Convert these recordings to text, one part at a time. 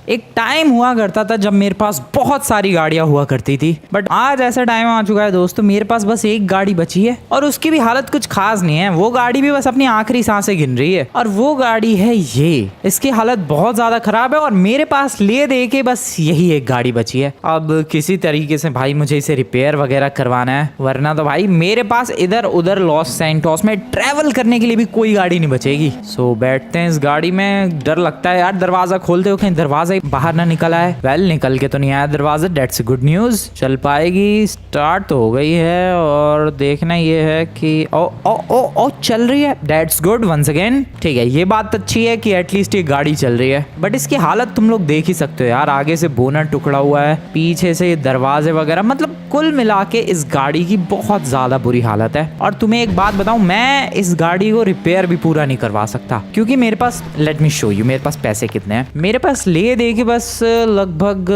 एक टाइम हुआ करता था जब मेरे पास बहुत सारी गाड़ियां हुआ करती थी, बट आज ऐसा टाइम आ चुका है दोस्तों, मेरे पास बस एक गाड़ी बची है और उसकी भी हालत कुछ खास नहीं है। वो गाड़ी भी बस अपनी आखिरी सांसें गिन रही है और वो गाड़ी है ये। इसकी हालत बहुत ज्यादा खराब है और मेरे पास ले दे के बस यही एक गाड़ी बची है। अब किसी तरीके से भाई मुझे इसे रिपेयर वगैरह करवाना है, वरना तो भाई मेरे पास इधर उधर लॉस सैंटोस में ट्रेवल करने के लिए भी कोई गाड़ी नहीं बचेगी। सो बैठते हैं इस गाड़ी में। डर लगता है यार दरवाजा खोलते हो कहीं दरवाजा बाहर ना निकल आए। वेल निकल के तो नहीं आया दरवाजा, डेट्स गुड न्यूज। चल पाएगी, स्टार्ट तो हो गई है और देखना ये है कि ओ ओ ओ ओ चल रही है, डेट्स गुड वंस अगेन। ठीक है, ये बात अच्छी है कि एटलीस्ट ये गाड़ी चल रही है, बट इसकी हालत तुम लोग देख ही सकते हो यार। आगे से बोनट टुकड़ा हुआ है, पीछे से ये दरवाजे वगैरह, मतलब कुल मिला के इस गाड़ी की बहुत ज्यादा बुरी हालत है। और तुम्हें एक बात बताऊं, मैं इस गाड़ी को रिपेयर भी पूरा नहीं करवा सकता क्योंकि मेरे पास, लेट मी शो यू मेरे पास पैसे कितने हैं। मेरे पास ले दे के बस लगभग,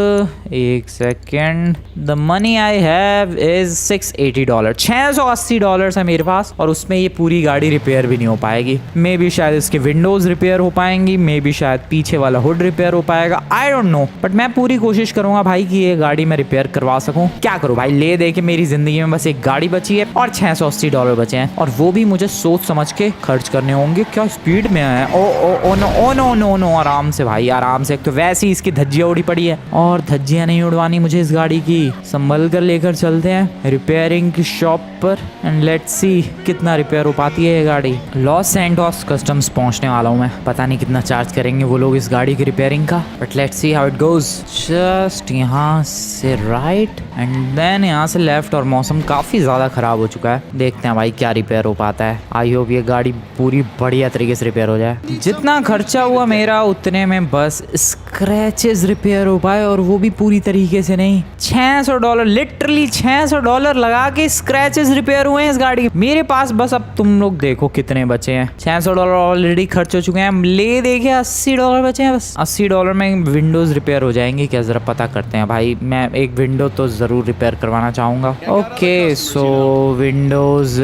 एक second, the money I have is $680, $680 है मेरे पास, और उसमें ये पूरी गाड़ी रिपेयर भी नहीं हो पाएगी। मे बी शायद इसके विंडोज रिपेयर हो पाएंगी, मे बी शायद पीछे वाला हुड रिपेयर हो पाएगा, आई डोंट नो, बट मैं पूरी कोशिश करूंगा भाई कि ये गाड़ी मैं रिपेयर करवा सकूं। क्या करूं भाई, ले दे के मेरी जिंदगी में बस एक गाड़ी बची है और $680 बचे हैं, और वो भी मुझे सोच समझ के खर्च करने होंगे। क्या स्पीड में है, oh oh oh no oh no no no, आराम से भाई आराम से। एक तो वैसे ही इसकी धज्जियां उड़ी पड़ी है और धज्जियां नहीं उड़वानी मुझे इस गाड़ी की। संभल कर लेकर चलते हैं रिपेयरिंग की शॉप पर एंड लेट्स सी कितना रिपेयर हो पाती है ये गाड़ी। लॉस सैंटोस कस्टम्स पहुंचने वाला हूं मैं, पता नहीं कितना चार्ज करेंगे वो लोग इस गाड़ी की रिपेयरिंग का, but let's see how it goes. Just यहाँ से राइट एंड देन यहाँ से लेफ्ट, और मौसम काफी ज्यादा खराब हो चुका है। देखते हैं भाई क्या रिपेयर हो पाता है। आई होप ये गाड़ी पूरी बढ़िया तरीके से रिपेयर हो जाए। जितना खर्चा हुआ मेरा उतने में बस स्क्रैचेस रिपेयर हो पाए, और वो भी पूरी तरीके से नहीं। $600, लिटरली $600 लगा के स्क्रैचेस रिपेयर हुए हैं इस गाड़ी के। मेरे पास बस अब तुम लोग देखो कितने बचे हैं। $600 ऑलरेडी खर्च हो चुके हैं, ले देखे $80 बचे हैं बस। $80 में विंडोज रिपेयर हो जाएंगी क्या, जरा पता करते हैं भाई। मैं एक विंडो तो जरूर रिपेयर करवाना चाहूंगा। ओके सो विंडोज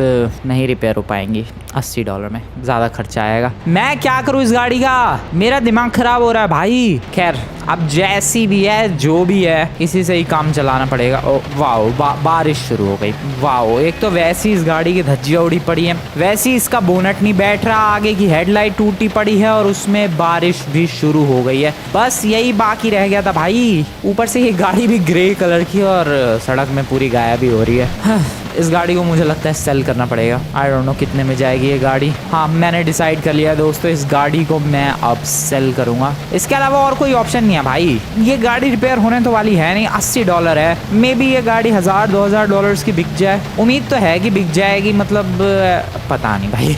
नहीं रिपेयर हो पाएंगी $80 में, ज्यादा खर्चा आएगा। मैं क्या करूं इस गाड़ी का, मेरा दिमाग खराब हो रहा है भाई। खैर अब जैसी भी है जो भी है, इसी से ही काम चलाना पड़ेगा। ओ वाओ, बारिश शुरू हो गई। वाओ, एक तो वैसी इस गाड़ी की धज्जियां उड़ी पड़ी है, वैसी इसका बोनट नहीं बैठ रहा, आगे की हेडलाइट टूटी पड़ी है, और उसमें बारिश भी शुरू हो गई है। बस यही बाकी रह गया था भाई। ऊपर से ये गाड़ी भी ग्रे कलर की और सड़क में पूरी गायब भी हो रही है। इस गाड़ी को मुझे लगता है सेल करना पड़ेगा। आई डोंट नो कितने में जाएगी ये गाड़ी। हाँ मैंने डिसाइड कर लिया दोस्तों, इस गाड़ी को मैं अब सेल करूंगा। इसके अलावा और कोई ऑप्शन नहीं है भाई। ये गाड़ी रिपेयर होने तो वाली है नहीं, $80 है। मे बी ये गाड़ी $1000-2000 की बिक जाए। उम्मीद तो है कि बिक जाएगी, मतलब पता नहीं भाई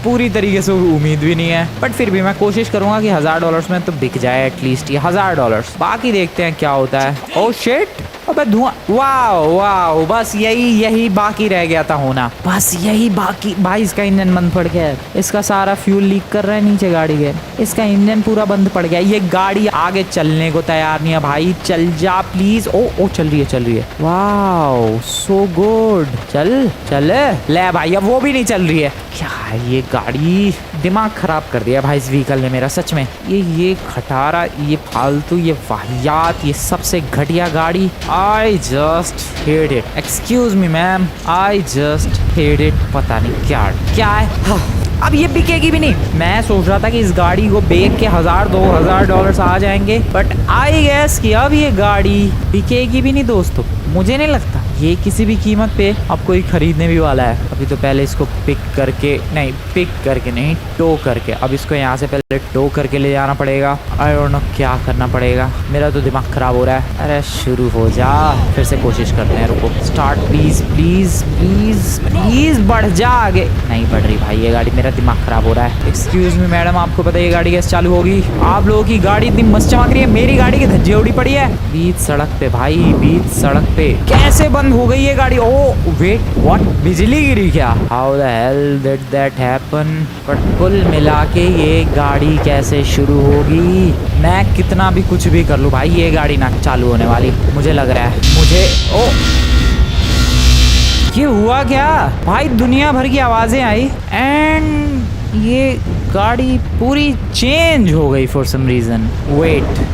पूरी तरीके से उम्मीद भी नहीं है, बट फिर भी मैं कोशिश करूंगा कि $1000 में तो बिक जाए एटलीस्ट ये $1000। बाकी देखते हैं क्या होता है। ओह शिट, अबे धुआं, वाओ वाओ, बस यही बाकी रह गया था होना, बस यही बाकी। भाई इसका इंजन बंद पड़ गया है, इसका सारा फ्यूल लीक कर रहा है नीचे गाड़ी के, इसका इंजन पूरा बंद पड़ गया। ये गाड़ी आगे चलने को तैयार नहीं है भाई, चल जा प्लीज। ओ चल रही है, वाओ सो गुड, चल ले भाई, अब वो भी नहीं चल रही है। क्या है ये गाड़ी, दिमाग खराब कर दिया भाई इस व्हीकल ने मेरा सच में। ये खटारा, ये फालतू, ये वाहियात, ये सबसे घटिया गाड़ी। I just hate it. Excuse me ma'am, I just hate it. पता नहीं क्या है। हाँ, अब ये बिकेगी भी नहीं। मैं सोच रहा था कि इस गाड़ी को बेच के $1000-2000 आ जाएंगे, बट आई गेस कि अब ये गाड़ी बिकेगी भी नहीं दोस्तों। मुझे नहीं लगता ये किसी भी कीमत पे अब कोई खरीदने भी वाला है। अभी तो पहले इसको पिक करके नहीं, टो करके, अब इसको यहाँ से पहले टो करके ले जाना पड़ेगा। आई डोंट नो क्या करना पड़ेगा, मेरा तो दिमाग खराब हो रहा है। अरे शुरू हो जा, फिर से कोशिश करते हैं। रुको, start please please please please, बढ़ जा आगे। नहीं बढ़ रही भाई ये गाड़ी, मेरा दिमाग खराब हो रहा है। एक्सक्यूज मी मैडम, आपको पता है ये गाड़ी कैसे चालू होगी? आप लोगों की गाड़ी इतनी मस्त चमक रही है, मेरी गाड़ी की धज्जियां उड़ी पड़ी है बीच सड़क पे भाई, बीच सड़क पे। कैसे बंद हो गई ये गाड़ी? ओ वेट, व्हाट, बिजली गिरी क्या? How the hell did that happen? पर कुल मिला के ये गाड़ी कैसे शुरू होगी? मैं कितना भी कुछ भी कर लूं भाई, ये गाड़ी ना चालू होने वाली मुझे लग रहा है। मुझे ओ ये हुआ क्या भाई? दुनिया भर की आवाजें आई एंड ये गाड़ी पूरी चेंज हो गई फॉर सम रीज़न।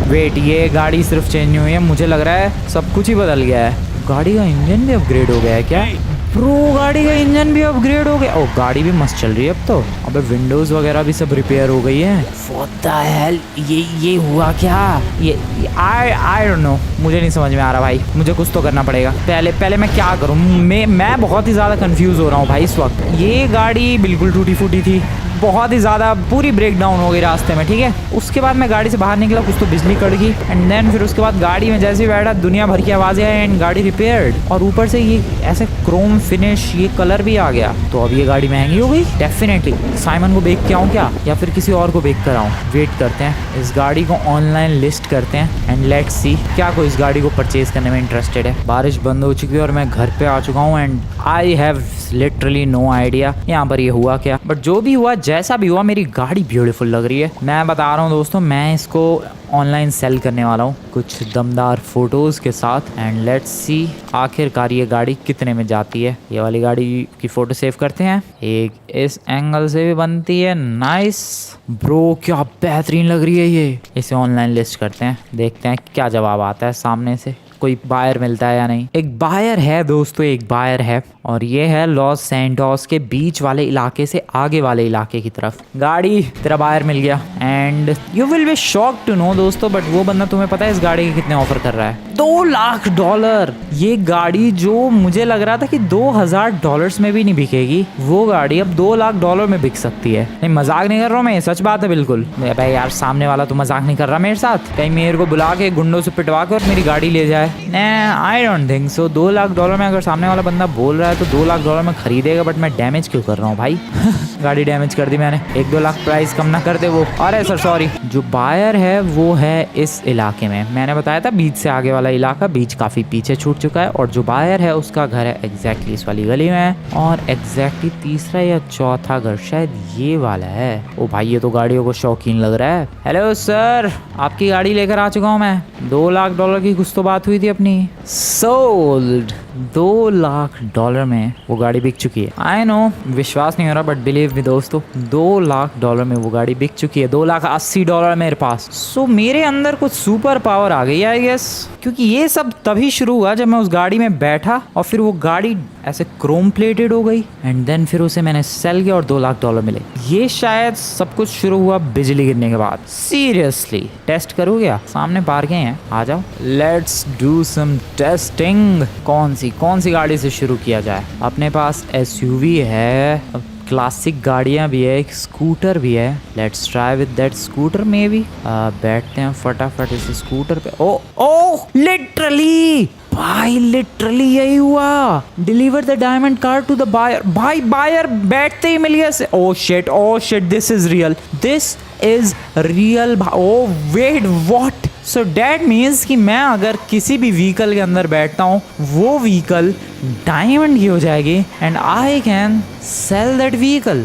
वेट ये गाड़ी सिर्फ चेंज नहीं हुई है, मुझे लग रहा है सब कुछ ही बदल गया है। गाड़ी का इंजन भी अपग्रेड हो गया है क्या ब्रो? गाड़ी का इंजन भी अपग्रेड हो गया। ओ गाड़ी भी मस्त चल रही है अब तो। अबे विंडोज वगैरह भी सब रिपेयर हो गई है। What the hell? ये हुआ क्या? ये I don't know, मुझे नहीं समझ में आ रहा भाई। मुझे कुछ तो करना पड़ेगा। पहले मैं क्या करूँ? मैं बहुत ही ज़्यादा कंफ्यूज हो रहा हूँ भाई इस वक्त। ये गाड़ी बिल्कुल टूटी फूटी थी, बहुत ही ज़्यादा पूरी ब्रेक डाउन हो गई रास्ते में, ठीक है। उसके बाद मैं गाड़ी से बाहर निकला, कुछ तो बिजली कड़ गई एंड देन फिर उसके बाद गाड़ी में जैसे ही बैठा दुनिया भर की आवाज़ें आई एंड गाड़ी रिपेयर्ड। और ऊपर से ये ऐसे क्रोम फिनिश, ये कलर भी आ गया। तो अब ये गाड़ी महंगी हो गई डेफिनेटली। साइमन को बेच के आऊँ क्या, या फिर किसी और को बेच कर आऊँ? वेट करते हैं, इस गाड़ी को ऑनलाइन लिस्ट करते हैं एंड लेट्स सी क्या कोई इस गाड़ी को परचेज करने में इंटरेस्टेड है। बारिश बंद हो चुकी है और मैं घर पे आ चुका हूँ and I have literally no idea यहाँ पर ये हुआ क्या। बट जो भी हुआ, जैसा भी हुआ, मेरी गाड़ी ब्यूटीफुल लग रही है। मैं बता रहा हूँ दोस्तों, मैं इसको ऑनलाइन सेल करने वाला हूँ कुछ दमदार फोटोज़ के साथ एंड लेट्स सी आखिरकार ये गाड़ी कितने में जाती है। ये वाली गाड़ी की फ़ोटो सेव करते हैं, एक इस एंगल से भी बनती है। नाइस ब्रो, क्या बेहतरीन लग रही है ये। इसे ऑनलाइन लिस्ट करते हैं, देखते हैं क्या जवाब आता है सामने से, कोई बायर मिलता है या नहीं। एक बायर है दोस्तों, एक बायर है और ये है लॉस सैंटोस के बीच वाले इलाके से आगे वाले इलाके की तरफ। गाड़ी तेरा बायर मिल गया and you will be shocked to know दोस्तों, बट वो बंदा तुम्हें पता है इस गाड़ी के कितने ऑफर कर रहा है? $2 लाख। ये गाड़ी जो मुझे लग रहा था कि $2000 में भी नहीं बिकेगी, वो गाड़ी अब $2 लाख में बिक सकती है। नहीं मजाक नहीं कर रहा हूँ मैं, सच बात है बिल्कुल। भाई यार सामने वाला तो मजाक नहीं कर रहा मेरे साथ, कहीं मेरे को बुला के गुंडों से पिटवा के और मेरी गाड़ी ले जाए। I don't think so. $2 lakh में अगर सामने वाला बंदा बोल रहा है तो $2 लाख में खरीदेगा, बट मैं डैमेज क्यों कर रहा हूँ भाई? गाड़ी डैमेज कर दी मैंने। 1-2 लाख प्राइस कम ना कर दे वो। अरे सर सॉरी। जो बायर है वो है इस इलाके में, मैंने बताया था बीच से आगे वाला इलाका, बीच काफी पीछे छूट चुका है। और जो बायर है उसका घर है एग्जैक्टली इस वाली गली में और एग्जैक्टली तीसरा या चौथा घर शायद ये वाला है। ओ भाई ये तो गाड़ियों को शौकीन लग रहा है। हेलो सर, आपकी गाड़ी लेकर आ चुका हूँ मैं। $2 लाख की कुछ तो बात हुई थी अपनी। सोल्ड। $2 लाख में वो गाड़ी बिक चुकी है। आई नो विश्वास नहीं हो रहा, बट बिलीव मी दोस्तों, $2 लाख में वो गाड़ी बिक चुकी है। $2,80,000 मेरे पास। सो मेरे अंदर कुछ सुपर पावर आ गई आई गेस, क्योंकि ये सब तभी शुरू हुआ जब मैं उस गाड़ी में बैठा और फिर वो गाड़ी ऐसे क्रोम प्लेटेड हो गई एंड देन फिर उसे मैंने सेल किया और $2 लाख मिले। ये शायद सब कुछ शुरू हुआ बिजली गिरने के बाद। सीरियसली टेस्ट करो क्या? सामने पार्किंग है, आ जाओ, लेट्स डू सम टेस्टिंग। कौन सी गाड़ी से शुरू किया जाए? अपने पास एसयूवी है, क्लासिक गाड़ियां भी है, एक स्कूटर भी है। Let's try with that scooter may be. बैठते हैं फटाफट इस स्कूटर पे। ओ लिटरली भाई, लिटरली यही हुआ। Deliver the diamond car to the buyer. भाई बायर बैठते ही मिल गया। Oh shit this is real. Oh wait what? So that means कि मैं अगर किसी भी व्हीकल के अंदर बैठता हूँ वो व्हीकल डायमंड की हो जाएगी and I can sell that vehicle.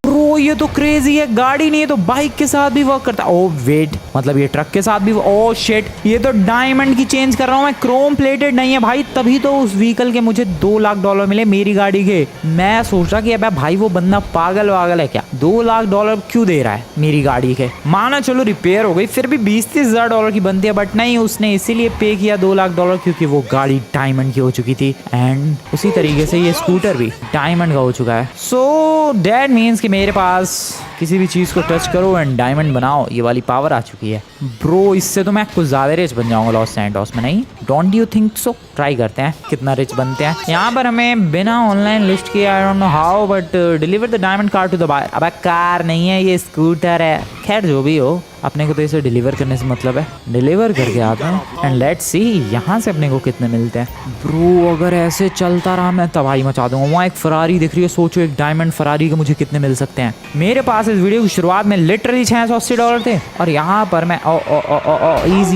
Bro ये तो क्रेजी है। गाड़ी नहीं है तो बाइक के साथ भी वर्क करता है। ओ वेट, मतलब ये ट्रक के साथ भी। ओ शिट, ये तो डायमंड की चेंज कर रहा हूँ मैं, क्रोम प्लेटेड नहीं है भाई। तभी तो उस व्हीकल के मुझे $2 लाख मिले मेरी गाड़ी के। मैं सोच रहा कि अबे भाई वो बंदा पागल है क्या, $2 लाख क्यों दे रहा है मेरी गाड़ी के? माना चलो रिपेयर हो गई, फिर भी $20-30 हज़ार की बनती है, बट नहीं, उसने इसीलिए पे किया $2 लाख क्योंकि वो गाड़ी डायमंड की हो चुकी थी एंड उसी तरीके से ये स्कूटर भी डायमंड का हो चुका है। सो दैट मीन्स कि मेरे पास किसी भी चीज़ को टच करो एंड डायमंड बनाओ, ये वाली पावर आ चुकी है। ब्रो इससे तो मैं कुछ ज़्यादा रिच बन जाऊंगा लॉस सैंटोस में, नहीं? Don't you think so? Try करते हैं कितना रिच बनते हैं। यहाँ पर हमें बिना ऑनलाइन लिस्ट किए, I don't know how, but deliver the diamond car to the buyer. अब कार नहीं है, ये स्कूटर है। खैर जो भी हो, अपने को तो इसे डिलीवर करने से मतलब है। डिलीवर करके आते हैं एंड लेट्स सी यहाँ से अपने को कितने मिलते हैं। ब्रो अगर ऐसे चलता रहा मैं तबाही मचा दूंगा। वहाँ एक फरारी दिख रही है, सोचो एक डायमंड फरारी के मुझे कितने मिल सकते हैं। मेरे पास इस वीडियो की शुरुआत में लिटरली $680 थे और यहाँ पर मैं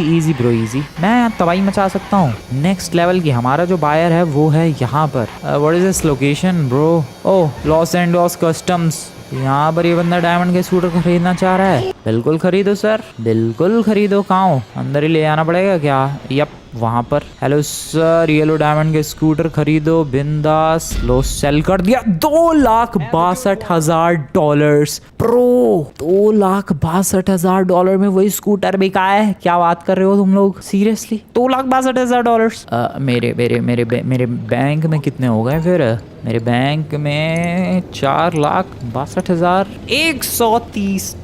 इजी ब्रो इजी, मैं तबाही मचा सकता हूँ नेक्स्ट लेवल की। हमारा जो बायर है वो है यहाँ पर। What is this location bro? Oh Los Angeles customs. यहाँ पर ये बंदा डायमंड के स्कूटर को खरीदना चाह रहा है। बिल्कुल खरीदो सर, बिल्कुल खरीदो। कहाँ हो? अंदर ही ले जाना पड़ेगा क्या? यप, वहां पर। हेलो सर, येलो डायमंड के स्कूटर खरीदो बिंदास। लो, सेल कर दिया। $2,62,000 प्रो। $2,62,000 में वही स्कूटर बिका है? क्या बात कर रहे हो तुम लोग? सीरियसली $2,62,000? मेरे बैंक में कितने हो गए फिर? मेरे बैंक में $4,62,130।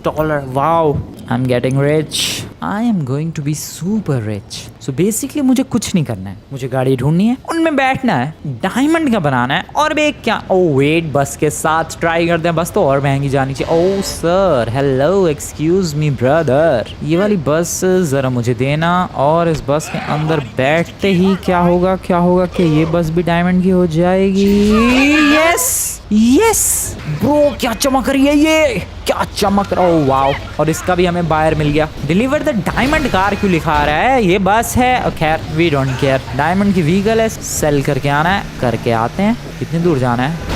Wow, I am getting rich. I am going to be super rich. So basically मुझे कुछ नहीं करना है, मुझे गाड़ी ढूंढनी है, उनमें बैठना है, डायमंड का बनाना है, और भी क्या। ओह वेट, बस के साथ ट्राई करते हैं। बस तो और महंगी जानी चाहिए। Oh sir, hello, excuse me brother, ये वाली बस जरा मुझे देना। और इस बस के अंदर बैठते ही क्या होगा कि ये बस भी डायमंड की हो जाएगी। यस यस ब्रो, क्या चमक रही है ये, क्या चमक रहा। ओह वाओ, और इसका भी हमें बायर मिल गया। डिलीवर द डायमंड कार क्यों लिखा रहा है? ये बस है, खैर वी डोंट केयर। डायमंड की व्हीकल है, सेल करके आना है, करके आते हैं। कितनी दूर जाना है?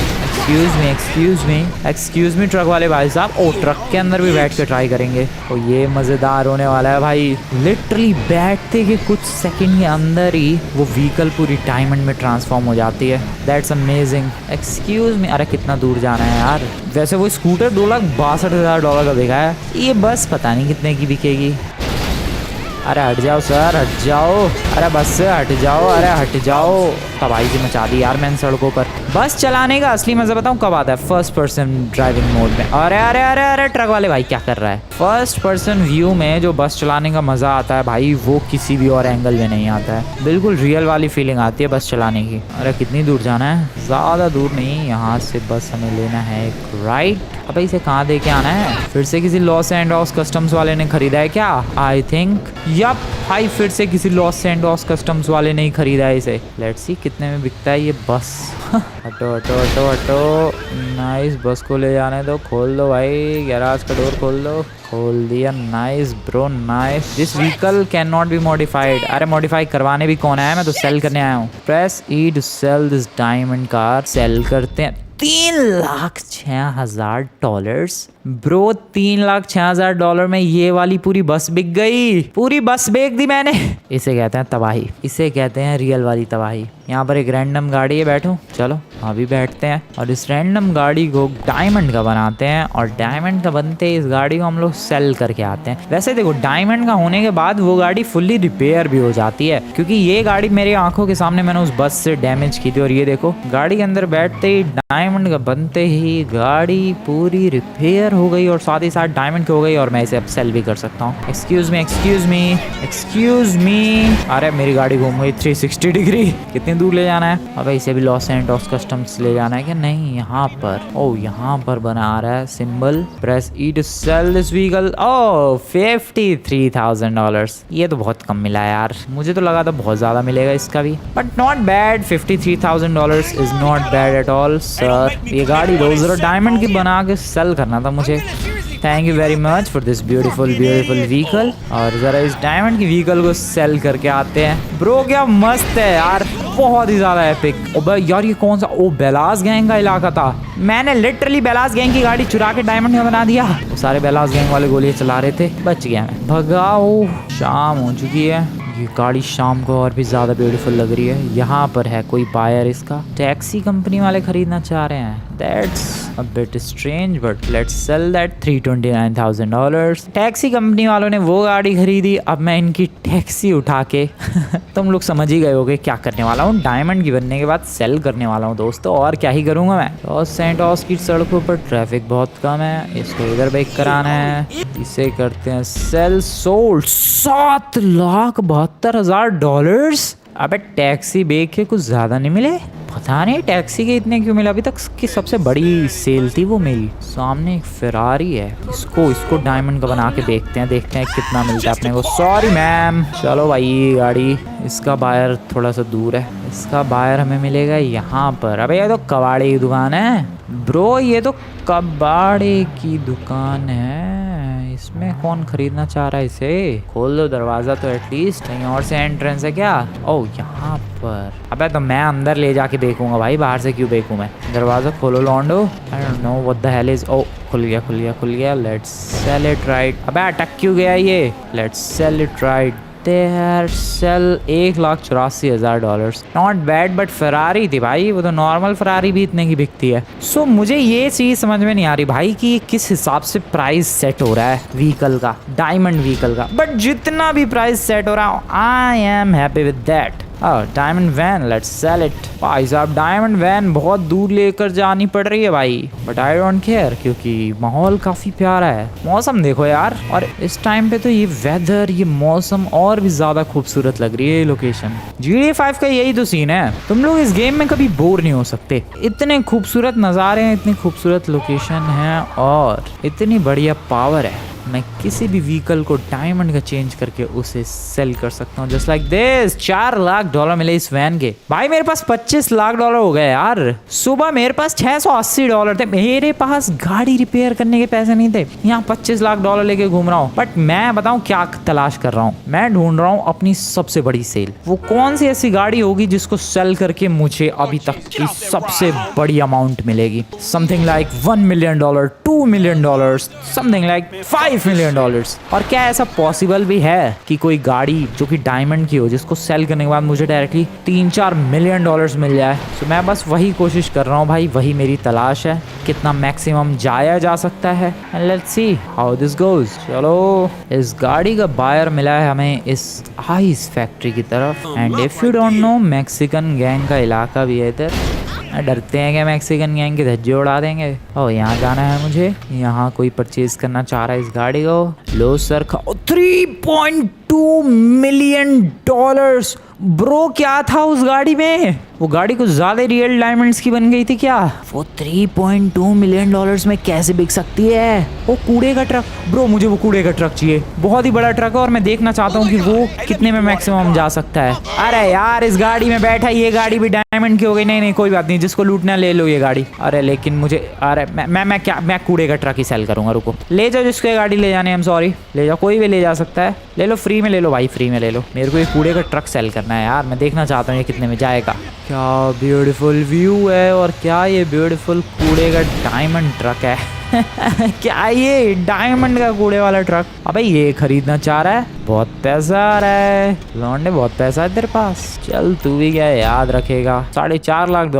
एक्सक्यूज मी ट्रक वाले भाई साहब। ओ, ट्रक के अंदर भी बैठ के ट्राई करेंगे। ओ, ये मज़ेदार होने वाला है भाई। लिटरली बैठते के कुछ सेकंड के अंदर ही वो व्हीकल पूरी डायमंड में ट्रांसफॉर्म हो जाती है। That's amazing. एक्सक्यूज मी, अरे कितना दूर जाना है यार? वैसे वो स्कूटर $2,62,000 का बिका है, ये बस पता नहीं कितने की बिकेगी। अरे हट जाओ सर, हट जाओ। अरे बस से हट जाओ, अरे हट जाओ। तबाही से मचा दी यार मैंने सड़कों पर। बस चलाने का असली मजा बताऊं कब आता है? फर्स्ट पर्सन ड्राइविंग मोड में। अरे अरे अरे अरे, ट्रक वाले भाई क्या कर रहा है? फर्स्ट पर्सन व्यू में जो बस चलाने का मजा आता है भाई, वो किसी भी और एंगल में नहीं आता है। बिल्कुल रियल वाली फीलिंग आती है बस चलाने की। अरे कितनी दूर जाना है? ज्यादा दूर नहीं, यहाँ से बस हमें लेना है एक राइट। अब इसे कहाँ दे के आना है? फिर से किसी लॉस एंडोस कस्टम्स वाले ने खरीदा है क्या? आई थिंक यप भाई, फिर से किसी लॉस एंडोस कस्टम्स वाले ने ही खरीदा है इसे। लेट्स सी कितने में बिकता है ये बस। हटो हटो हटो हटो। नाइस, बस को ले जाने दो। खोल दो भाई, गैराज का डोर खोल दो। खोल दिया। Nice bro, nice. This vehicle can not be modified. अरे मॉडिफाई करवाने भी कौन है? मैं तो सेल करने आया हूँ। Press E to sell this diamond car. Sell करते हैं। $3,06,000 ब्रो, $3,06,000 में ये वाली पूरी बस बिक गई। पूरी बस बेच दी मैंने। इसे कहते हैं तबाही, इसे कहते हैं रियल वाली तबाही। यहाँ पर एक रैंडम गाड़ी है, बैठूं? चलो अभी बैठते हैं और इस रैंडम गाड़ी को डायमंड का बनाते हैं। और डायमंड का बनते इस गाड़ी को हम लोग सेल करके आते हैं। वैसे देखो, डायमंड का होने के बाद वो गाड़ी फुल्ली रिपेयर भी हो जाती है, क्योंकि ये गाड़ी मेरी आंखों के सामने मैंने उस बस से डैमेज की थी। और ये देखो, गाड़ी के अंदर बैठते ही डायमंड का बनते ही गाड़ी पूरी रिपेयर हो गई और साथ ही साथ डायमंड की हो गई। और मैं इसे अब सेल भी कर सकता हूँ। Excuse me, excuse me, excuse me. अरे मेरी गाड़ी घूम गई 360 डिग्री। कितनी दूर ले जाना है? अब इसे भी लॉस एंडोस कस्टम्स ले जाना है क्या? नहीं, यहाँ पर। ओ, यहाँ पर बना रहा है symbol. Press E to sell this vehicle. Oh, $53,000। ये तो बहुत कम मिला यार, मुझे तो लगा था बहुत ज्यादा मिलेगा इसका भी। But not bad, $53,000 is not bad at all sir. ये गाड़ी दो जरा, डायमंड की बना के सेल करना था मुझे। Thank you very much for this beautiful vehicle. और जरा इस डायमंड की व्हीकल को सेल करके आते हैं। ब्रो क्या मस्त है यार, बहुत ही ज्यादा एपिक। ओ यार, ये कौन सा? ओ, बेलास गैंग का इलाका था। मैंने लिटरली बेलास गैंग की गाड़ी चुरा के डायमंड में बना दिया। वो सारे बेलास गैंग वाले गोलियां चला रहे थे, बच गया मैं। भगाओ, शाम हो चुकी है। ये गाड़ी शाम को और भी ज्यादा ब्यूटीफुल लग रही है। यहाँ पर है कोई बायर इसका। टैक्सी कंपनी वाले खरीदना चाह रहे हैं। That's a bit strange, but let's sell that $329,000। Taxi company वालों ने वो गाड़ी खरीदी, अब मैं इनकी टैक्सी उठा के तुम लोग समझ ही गए होगे क्या करने वाला हूँ। डायमंड की बनने के बाद सेल करने वाला हूँ दोस्तों, और क्या ही करूँगा मैं। लॉस सेंटोस की सड़कों पर ट्रैफिक बहुत कम है, इसको इधर बेक कराना है। इसे करते हैं सेल। सोल्ड $7,72,000। अबे टैक्सी बेच के कुछ ज्यादा नहीं मिले? पता नहीं टैक्सी के इतने क्यों मिला। अभी तक की सबसे बड़ी सेल थी वो मेरी। सामने एक फेरारी है, इसको डायमंड का बना के देखते हैं कितना मिलता है अपने को। Sorry ma'am. चलो भाई, ये गाड़ी, इसका बायर थोड़ा सा दूर है, इसका बायर हमें मिलेगा यहाँ पर। अबे ये तो कबाड़े की दुकान है ब्रो, ये तो कबाड़े की दुकान है। इसमें कौन खरीदना चाह रहा है इसे? खोल दो दरवाजा तो एटलीस्ट। कहीं और से एंट्रेंस है क्या? ओह, यहाँ पर। अबे तो मैं अंदर ले जाके देखूंगा भाई, बाहर से क्यों देखूं मैं? दरवाजा खोलो लॉन्डो। I don't know what the hell is. Oh खुल गया। Let's sell it right. अबे अटक क्यों गया ये? Let's sell it right there. Sell $1,84,000। Not bad, but Ferrari थी भाई, वो तो नॉर्मल फरारी भी इतने की बिकती है। सो मुझे ये चीज समझ में नहीं आ रही भाई कि ये किस हिसाब से प्राइस सेट हो रहा है व्हीकल का, डायमंड व्हीकल का। बट जितना भी प्राइस सेट हो रहा है, I am happy with that. Diamond van, let's sell it. भाई साहब डायमंड वैन बहुत दूर लेकर जानी पड़ रही है भाई, बट आई डोंट केयर क्योंकि माहौल काफी प्यारा है। मौसम देखो यार, और इस टाइम पे तो ये वेदर, ये मौसम और भी ज्यादा खूबसूरत लग रही है ये लोकेशन। GTA 5 का यही तो सीन है, तुम लोग इस गेम में कभी बोर नहीं हो सकते। इतने खूबसूरत नज़ारे हैं, इतनी खूबसूरत लोकेशन है और इतनी बढ़िया पावर है। मैं किसी भी व्हीकल को डायमंड का चेंज करके उसे सेल कर सकता हूँ जस्ट लाइक दिस। $4 लाख मिले इस वैन के। भाई मेरे पास $25 लाख हो गए यार। सुबह मेरे पास $680 थे। मेरे पास गाड़ी रिपेयर करने के पैसे नहीं थे, यहाँ $25 लाख लेके घूम रहा हूँ। बट मैं बताऊँ क्या तलाश कर रहा हूँ, मैं ढूंढ रहा हूँ अपनी सबसे बड़ी सेल। वो कौन सी ऐसी गाड़ी होगी जिसको सेल करके मुझे अभी तक की सबसे बड़ी अमाउंट मिलेगी। Something like $1 million, $2 million, something like $5 million. और क्या ऐसा पॉसिबल भी है कि कोई गाड़ी जो कि डायमंड की हो, जिसको सेल करने के बाद मुझे डायरेक्टली $3-4 मिलियन मिल जाए। तो मैं बस वही कोशिश कर रहा हूँ भाई, वही मेरी तलाश है, कितना मैक्सिमम जाया जा सकता है। And let's see how this goes. चलो, इस गाड़ी का बायर मिला है हमें इस आइस फैक्ट्री की तरफ। And if you don't know, Mexican gang का इलाका भी है इधर। डरते हैं कि मैक्सिकन गैंग के धज्जे उड़ा देंगे। और यहाँ जाना है मुझे, यहाँ कोई परचेज करना चाह रहा है इस गाड़ी को। लो सर, $3.2 मिलियन। ब्रो क्या था उस गाड़ी में? वो गाड़ी कुछ ज्यादा रियल डायमंड्स की बन गई थी क्या? वो $3.2 मिलियन में कैसे बिक सकती है? वो कूड़े का ट्रक। ब्रो मुझे वो कूड़े का ट्रक चाहिए, बहुत ही बड़ा ट्रक है और मैं देखना चाहता हूँ कि वो कितने में मैक्सिमम जा सकता है। अरे यार इस गाड़ी में बैठा, ये गाड़ी भी डायमंड की हो गई। नहीं कोई बात नहीं, जिसको लूटना ले लो ये गाड़ी। अरे लेकिन मुझे, अरे मैं कूड़े का ट्रक ही सेल करूंगा। रुको, ले जाओ जिसको ये गाड़ी ले जाने। आई एम सॉरी, ले जाओ, कोई भी ले जा सकता है। ले लो, फ्री में ले लो भाई, फ्री में ले लो। मेरे को ये कूड़े का ट्रक सेल करना है यार, मैं देखना चाहता हूँ ये कितने में जाएगा। क्या ब्यूटीफुल व्यू है, और क्या ये ब्यूटीफुल कूड़े का डायमंड ट्रक है। क्या ये डायमंड का कूड़े वाला ट्रक? अबे ये खरीदना चाह रहा है, बहुत पैसा आ रहा है लौंडे, बहुत पैसा है तेरे पास। चल तू भी क्या याद रखेगा, $4.5 lakh.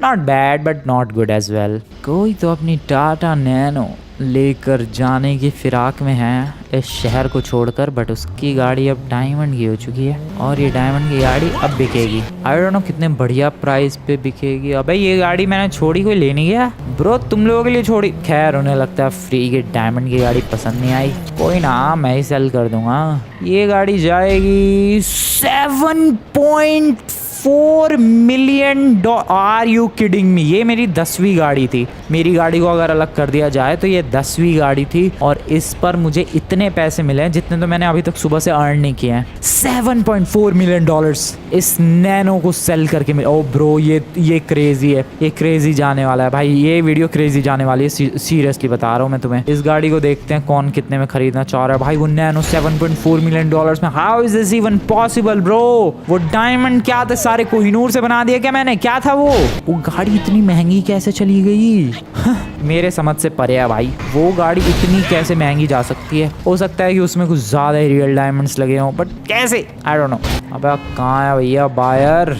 Not bad but not good as well. कोई तो अपनी टाटा नैनो लेकर जाने की फिराक में है इस शहर को छोड़कर, बट उसकी गाड़ी अब डायमंड की हो चुकी है और ये डायमंड की गाड़ी अब बिकेगी। आई डोंट नो कितने बढ़िया प्राइस पे बिकेगी। अबे ये गाड़ी मैंने छोड़ी, कोई ले नहीं गया ब्रो, तुम लोगों के लिए छोड़ी। खैर उन्हें लगता है फ्री की डायमंड की गाड़ी पसंद नहीं आई, कोई ना, मैं ही सेल कर दूंगा। ये गाड़ी जाएगी $7.4 million. Are you kidding me? ये मेरी 10वीं गाड़ी थी। मेरी गाड़ी को अगर अलग कर दिया जाए तो ये 10वीं गाड़ी थी और इस पर मुझे इतने पैसे मिले हैं जितने तो मैंने अभी तक सुबह से अर्न नहीं किए हैं। $7.4 मिलियन इस नैनो को सेल करके मिले। ओ ब्रो ये क्रेजी है, ये क्रेजी जाने वाला है भाई, ये वीडियो क्रेजी जाने वाली है, सीरियसली बता रहा हूँ मैं तुम्हें। इस गाड़ी को देखते हैं कौन कितने में खरीदना चाह रहा है भाई। वो नैनो $7.4 मिलियन में, how is this even possible bro? वो डायमंड क्या था, सारे कोहिनूर से बना दिया क्या मैंने? क्या था वो गाड़ी इतनी महंगी कैसे चली गई? मेरे समझ से परे है भाई, वो गाड़ी इतनी कैसे महंगी जा सकती है? हो सकता है कि उसमें कुछ ज्यादा ही रियल डायमंड्स लगे हों, बट कैसे, आई डोंट नो। अबे कहाँ है भैया बायर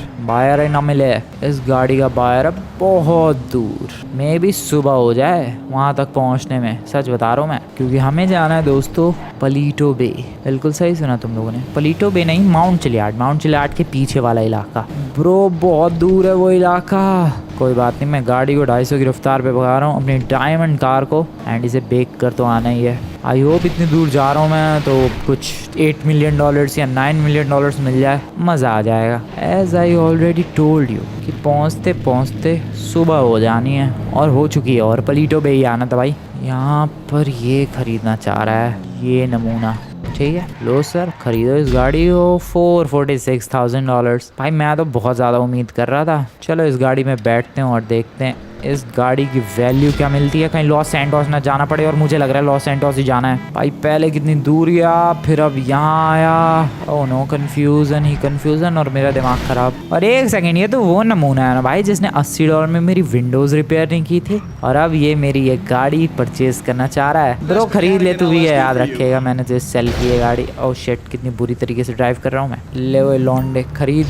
ही ना मिले। इस गाड़ी का बायर अब बहुत दूर, मे भी सुबह हो जाए वहाँ तक पहुँचने में, सच बता रहा हूँ मैं, क्योंकि हमें जाना है दोस्तों पलीटो बे। बिल्कुल सही सुना तुम लोगों ने, पलीटो बे नहीं, माउंट चिलियाड के पीछे वाला इलाका। ब्रो बहुत दूर है वो इलाका। कोई बात नहीं, मैं गाड़ी को 250 की रफ्तार पे भगा रहा हूँ अपनी डायमंड कार को, एंड इसे बेक कर तो आना ही है। आई होप इतनी दूर जा रहा हूँ मैं तो कुछ $8 मिलियन या $9 मिलियन मिल जाए, मज़ा आ जाएगा। As I already told you कि पहुँचते पहुँचते सुबह हो जानी है, और हो चुकी है, और पलीटो बे ही आना था भाई। यहाँ पर ये खरीदना चाह रहा है ये नमूना, ठीक है, लो सर खरीदो इस गाड़ी को $446,000। भाई मैं तो बहुत ज़्यादा उम्मीद कर रहा था। चलो इस गाड़ी में बैठते हैं और देखते हैं इस गाड़ी की वैल्यू क्या मिलती है, कहीं लॉस सैंटोस ना जाना पड़े, और मुझे लग रहा है लॉस सैंटोस ही जाना है भाई। पहले कितनी दूर गया, फिर अब यहाँ आया। ओह नो, कंफ्यूजन ही कंफ्यूजन, और मेरा दिमाग खराब। और एक सेकंड, ये तो वो नमूना है ना भाई जिसने $80 में मेरी विंडोज रिपेयर नहीं की थी, और अब ये मेरी ये गाड़ी परचेज करना चाह रहा है। ब्रो खरीद ले तू भी, याद रखेगा मैंने तो सेल की है गाड़ी। ओह शिट, कितनी बुरी तरीके से ड्राइव कर रहा हूँ मैं। ले वो लॉन्डे, खरीद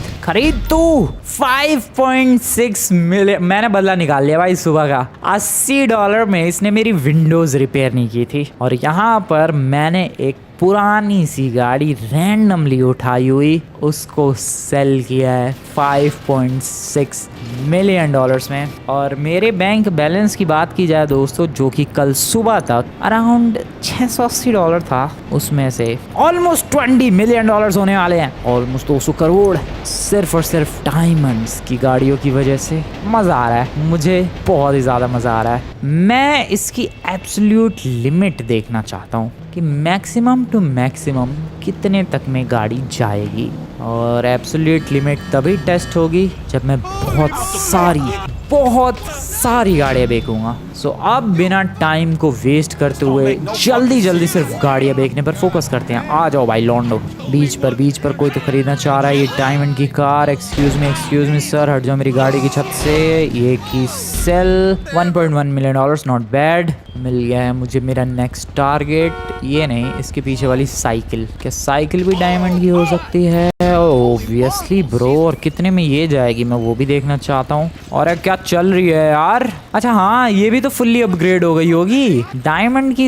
तू। 5.6 मिलियन मैंने बदला निकाल लिया भाई सुबह का। $80 में इसने मेरी विंडोज रिपेयर नहीं की थी, और यहाँ पर मैंने एक पुरानी सी गाड़ी रैंडमली उठाई हुई उसको सेल किया है 5.6 मिलियन डॉलर्स में। और मेरे बैंक बैलेंस की बात की जाए दोस्तों, जो कि कल सुबह तक अराउंड $680 था, उसमें से ऑलमोस्ट $20 मिलियन होने वाले हैं, ऑलमोस्ट 200 करोड़ सिर्फ और सिर्फ डायमंड्स की गाड़ियों की वजह से। मज़ा आ रहा है मुझे, बहुत ही ज़्यादा मज़ा आ रहा है। मैं इसकी एब्सोल्यूट लिमिट देखना चाहता हूँ कि मैक्सिमम टू मैक्सिमम कितने तक में गाड़ी जाएगी, और एब्सोल्यूट लिमिट तभी टेस्ट होगी जब मैं बहुत सारी गाड़ियाँ बेचूंगा। सो अब बिना टाइम को वेस्ट करते हुए जल्दी सिर्फ गाड़ियाँ बेचने पर फोकस करते हैं। आ जाओ भाई लॉन्डो, बीच पर कोई तो खरीदना चाह रहा है ये डायमंड की कार। एक्सक्यूज मी सर, हट जाओ मेरी गाड़ी की छत से। ये की sell 1.1 million dollars, not bad. मिल गया है मुझे मेरा नेक्स्ट टारगेट। ये नहीं, इसके पीछे वाली साइकिल। क्या साइकिल भी डायमंड की हो सकती है? ऑब्वियसली ब्रो, और कितने में ये जाएगी मैं वो भी देखना चाहता हूँ। और क्या चल रही है यार? अच्छा हाँ, ये भी तो फुल्ली अपग्रेड हो गई होगी। डायमंड की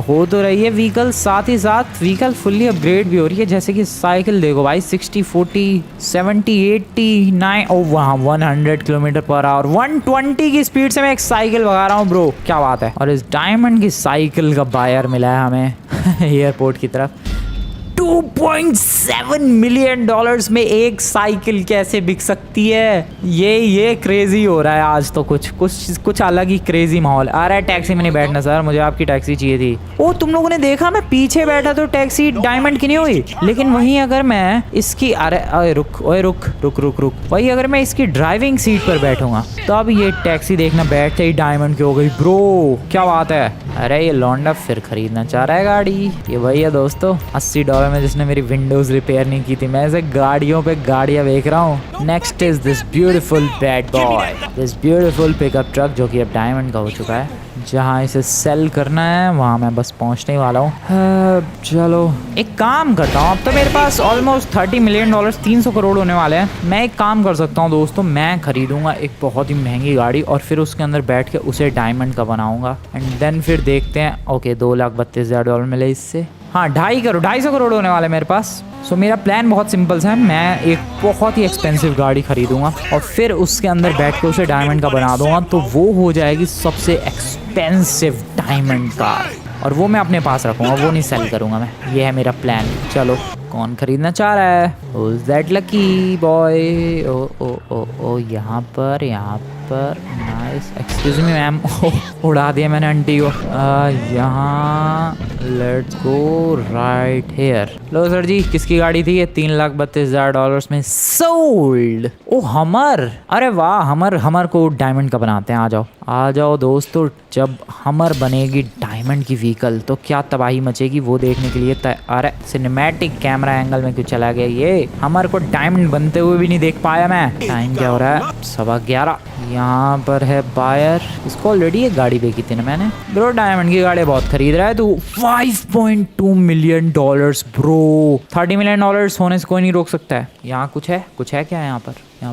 हो तो रही है व्हीकल, साथ ही साथ व्हीकल फुल्ली अपग्रेड भी हो रही है। जैसे कि साइकिल देखो भाई, 60, 40, 70, 80, 9, ओ वहाँ 100 किलोमीटर पर आवर, 120 की स्पीड से मैं एक साइकिल भगा रहा हूँ ब्रो, क्या बात है। और इस डायमंड की साइकिल का बायर मिला है हमें एयरपोर्ट की तरफ। $2.7 मिलियन में एक साइकिल कैसे बिक सकती है? ये क्रेजी हो रहा है आज तो। कुछ अलग ही क्रेजी माहौल। आ रहा है टैक्सी में नहीं बैठना सर, मुझे आपकी टैक्सी चाहिए थी। ओ तुम लोगों ने देखा मैं पीछे बैठा तो टैक्सी डायमंड की नहीं हुई, लेकिन वहीं अगर मैं इसकी रुक वही अगर मैं इसकी ड्राइविंग सीट पर बैठूंगा तो अब ये टैक्सी देखना बैठते ही डायमंड की हो गई ब्रो, क्या बात है। अरे ये लौंडा फिर खरीदना चाह रहा है गाड़ी। ये वही है दोस्तों $80 में जिसने मेरी विंडोज रिपेयर नहीं की थी। मैं ऐसे गाड़ियों पे गाड़ियां बेच रहा हूँ। Next is this beautiful bad boy, this beautiful pickup truck, जो कि अब डायमंड का हो चुका है। जहाँ इसे सेल करना है वहाँ मैं बस पहुँचने वाला हूँ। चलो एक काम करता हूँ, अब तो मेरे पास ऑलमोस्ट $30 मिलियन, 300 करोड़ होने वाले हैं। मैं एक काम कर सकता हूँ दोस्तों, मैं खरीदूंगा एक बहुत ही महंगी गाड़ी और फिर उसके अंदर बैठ के उसे डायमंड का बनाऊंगा, एंड देन फिर देखते हैं। ओके, $2,32,000 मिले इससे। हाँ, 250 करोड़ होने वाले मेरे पास। सो मेरा प्लान बहुत सिंपल है, मैं एक बहुत ही एक्सपेंसिव गाड़ी खरीदूंगा और फिर उसके अंदर बैठ के उसे डायमंड का बना दूंगा, तो वो हो जाएगी सबसे एक्सपेंसिव डायमंड कार, और वो मैं अपने पास रखूंगा, वो नहीं सेल करूंगा मैं। ये है मेरा प्लान। चलो कौन खरीदना चाह रहा है? Who's that lucky boy? ओ यहाँ पर नाइस। एक्सक्यूज मी मैम, उड़ा दिया मैंने आंटी को। यहाँ लेट्स गो राइट हेयर। लो सर जी, किसकी गाड़ी थी ये? $3,32,000 में सोल्ड। ओ हमर, अरे वाह, हमर को डायमंड का बनाते हैं। आ जाओ दोस्तों, जब हमर बनेगी डायमंड की व्हीकल तो क्या तबाही मचेगी वो देखने के लिए। अरे सिनेमैटिक कैमरा एंगल में क्यों चला गया ये? हमर को डायमंड बनते हुए भी नहीं देख पाया मैं। टाइम क्या हो रहा है? 11:15। यहाँ पर है बायर, इसको ऑलरेडी एक गाड़ी बेची थी ना मैंने। ब्रो डायमंड की गाड़ी बहुत खरीद रहा है तू। $5.2 मिलियन ब्रो, $30 मिलियन होने से कोई नहीं रोक सकता है। यहाँ कुछ है क्या? यहाँ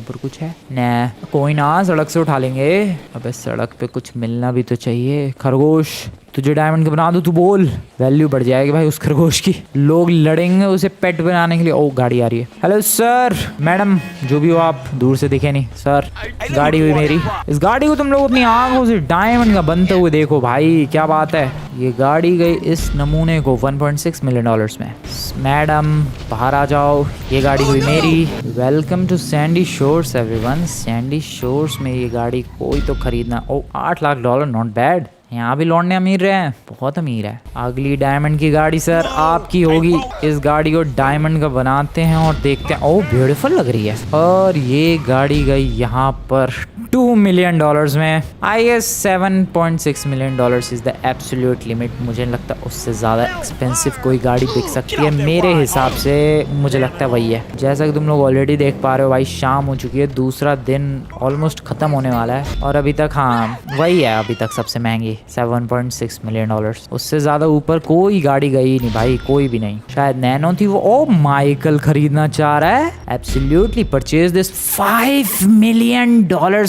पर कुछ है ना? कोई ना, सड़क से उठा लेंगे। अबे सड़क पे कुछ मिलना भी तो चाहिए। खरगोश, तुझे डायमंड के बना दूं? तू बोल, वैल्यू बढ़ जाएगी भाई उस खरगोश की। लोग लड़ेंगे उसे पेट बनाने के लिए। ओ गाड़ी आ रही है। हेलो सर, मैडम, जो भी हो आप, दूर से दिखे नहीं सर। गाड़ी हुई मेरी। इस गाड़ी को तुम लोग अपनी आंखों से डायमंड का बनते हुए देखो भाई, क्या बात है। ये गाड़ी गई इस नमूने को $1.6 मिलियन में। मैडम बाहर आ जाओ, ये गाड़ी हुई मेरी। Welcome to Sandy Shores everyone. Sandy Shores में ये गाड़ी कोई तो खरीदना। Oh $8 lakh, not bad. यहाँ भी लौंडे अमीर रहे हैं, बहुत अमीर है। अगली डायमंड की गाड़ी सर आपकी होगी। इस गाड़ी को डायमंड का बनाते हैं और देखते हैं। ओह ब्यूटीफुल लग रही है। और ये गाड़ी गई यहाँ पर $2 मिलियन में। I guess $7.6 million is the absolute limit. मुझे नहीं लगता उससे ज़्यादा एक्सपेंसिव कोई गाड़ी बिक सकती है। मेरे हिसाब से मुझे लगता है वही है। जैसा कि तुम लोग ऑलरेडी देख पा रहे हो भाई, शाम हो चुकी है, दूसरा दिन ऑलमोस्ट ख़त्म होने वाला है और अभी तक हाँ वही है अभी तक सबसे महंगी $7.6 मिलियन। उससे ज़्यादा ऊपर कोई गाड़ी गई नहीं भाई, कोई भी नहीं। शायद नैनो थी वो। ओ माइकल खरीदना चाह रहा है। Absolutely purchase this. $5 मिलियन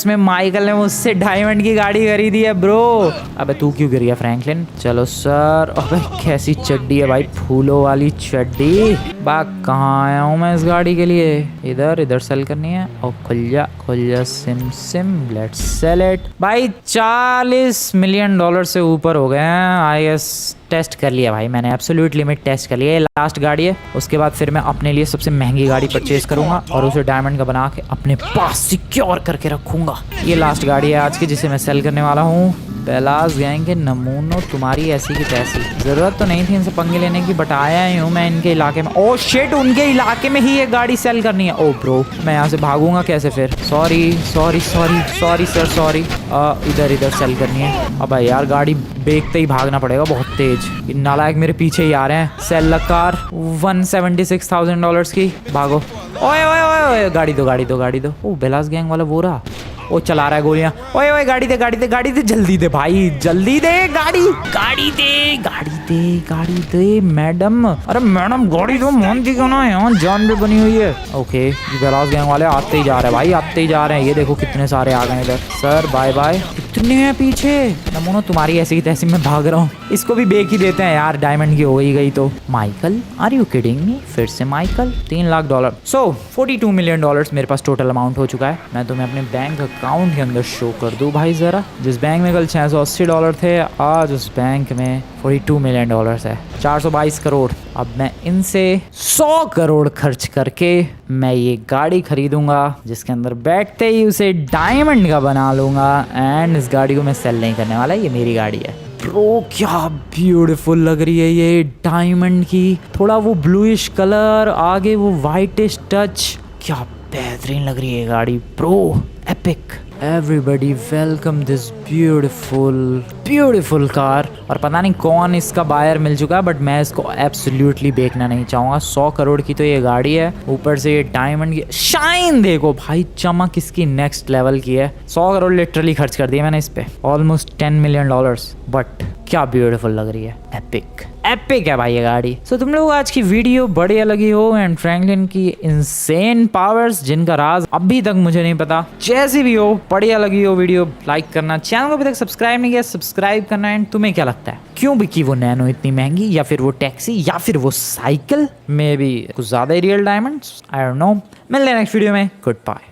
में माइकल ने मुझसे डायमंड की गाड़ी खरीदी है ब्रो। अबे तू क्यों गिर गया फ्रैंकलिन? चलो सर। अबे कैसी चड्डी है भाई, फूलों वाली चड्डी। बा कहाँ आया हूँ मैं इस गाड़ी के लिए? इधर सेल करनी है। और खुल जा सिम लेट्स सेल इट। भाई $40 मिलियन से ऊपर हो गए हैं। आई गेस टेस्ट कर लिया भाई मैंने, एब्सोल्यूट लिमिट टेस्ट कर लिया। ये लास्ट गाड़ी है, उसके बाद फिर मैं अपने लिए सबसे महंगी गाड़ी परचेज करूंगा और उसे डायमंड का बना के अपने पास सिक्योर करके रखूंगा। ये लास्ट गाड़ी है आज की जिसे मैं सेल करने वाला हूँ। बेलास गैंग के नमूनों तुम्हारी ऐसी की तैसी। जरूरत तो नहीं थी इनसे पंगे लेने की, बट आया ही हूँ मैं इनके इलाके में। ओह शिट, उनके इलाके में ही ये गाड़ी सेल करनी है। ओह ब्रो, मैं यहाँ से भागूंगा कैसे फिर? Sorry sir sorry. इधर सेल करनी है। अब यार गाड़ी देखते ही भागना पड़ेगा बहुत तेज। नालायक मेरे पीछे ही आ रहे हैं। सेल कार $176,000 की। भागो। ओए गाड़ी दो। ओ बेलास गैंग वाला वो रहा। वो चला रहा है गोलियां। ओए गाड़ी दे जल्दी दे भाई, जल्दी दे गाड़ी दे मैडम। अरे मैडम गाड़ी दो, मानती क्यों ना? यहाँ जान भी बनी हुई है। ओके बेलास गैंग वाले आते ही जा रहे हैं। ये देखो कितने सारे आ गए इधर। Sir bye. कितने हैं पीछे? नमूनो तुम्हारी ऐसी की तैसी मैं भाग रहा हूँ। इसको भी बेच ही देते हैं यार, डायमंड की हो गई तो। माइकल आर यू किडिंग मी? फिर से माइकल। $3 लाख। सो $42 मिलियन मेरे पास टोटल अमाउंट हो चुका है। मैं तुम्हें अपने बैंक अकाउंट के अंदर शो कर दूं भाई जरा। जिस बैंक में कल $680 थे, आज उस बैंक में $42 मिलियन है। 422 करोड़। अब मैं इनसे 100 करोड़ खर्च करके मैं ये गाड़ी खरीदूंगा, जिसके अंदर बैठते ही उसे डायमंड का बना लूंगा। एंड इस गाड़ी को मैं सेल नहीं करने वाला, ये मेरी गाड़ी है। ब्रो क्या ब्यूटीफुल लग रही है ये डायमंड की। थोड़ा वो ब्लूइश कलर, आगे वो वाइटिश टच, क्या बेहतरीन लग रही है गाड़ी bro. Epic. Everybody welcome this beautiful car. और पता नहीं कौन इसका बायर मिल चुका है, बट मैं इसको एब्सोल्युटली बेचना नहीं चाहूँगा। 100 करोड़ की तो ये गाड़ी है, ऊपर से ये डायमंड की शाइन देखो भाई, चमक इसकी नेक्स्ट लेवल की है। 100 करोड़ लिटरली खर्च कर दिए मैंने इस पे, ऑलमोस्ट $10 मिलियन। बट क्या ब्यूटीफुल लग रही है, एपिक है भाई ये गाड़ी। सो तुम लोग आज की वीडियो बढ़िया लगी हो एंड फ्रैंकलिन की इनसेन पावर्स, जिनका राज अभी तक मुझे नहीं पता, जैसी भी हो बढ़िया लगी हो वीडियो, लाइक करना। चैनल को अभी तक सब्सक्राइब नहीं किया, सब्सक्राइब करना। एंड तुम्हें क्या लगता है क्यों बिकी वो नैनो इतनी महंगी, या फिर वो टैक्सी, या फिर वो साइकिल, मे बी कुछ ज्यादा ही real diamonds? I don't know. मिलते हैं नेक्स्ट वीडियो में। Good bye.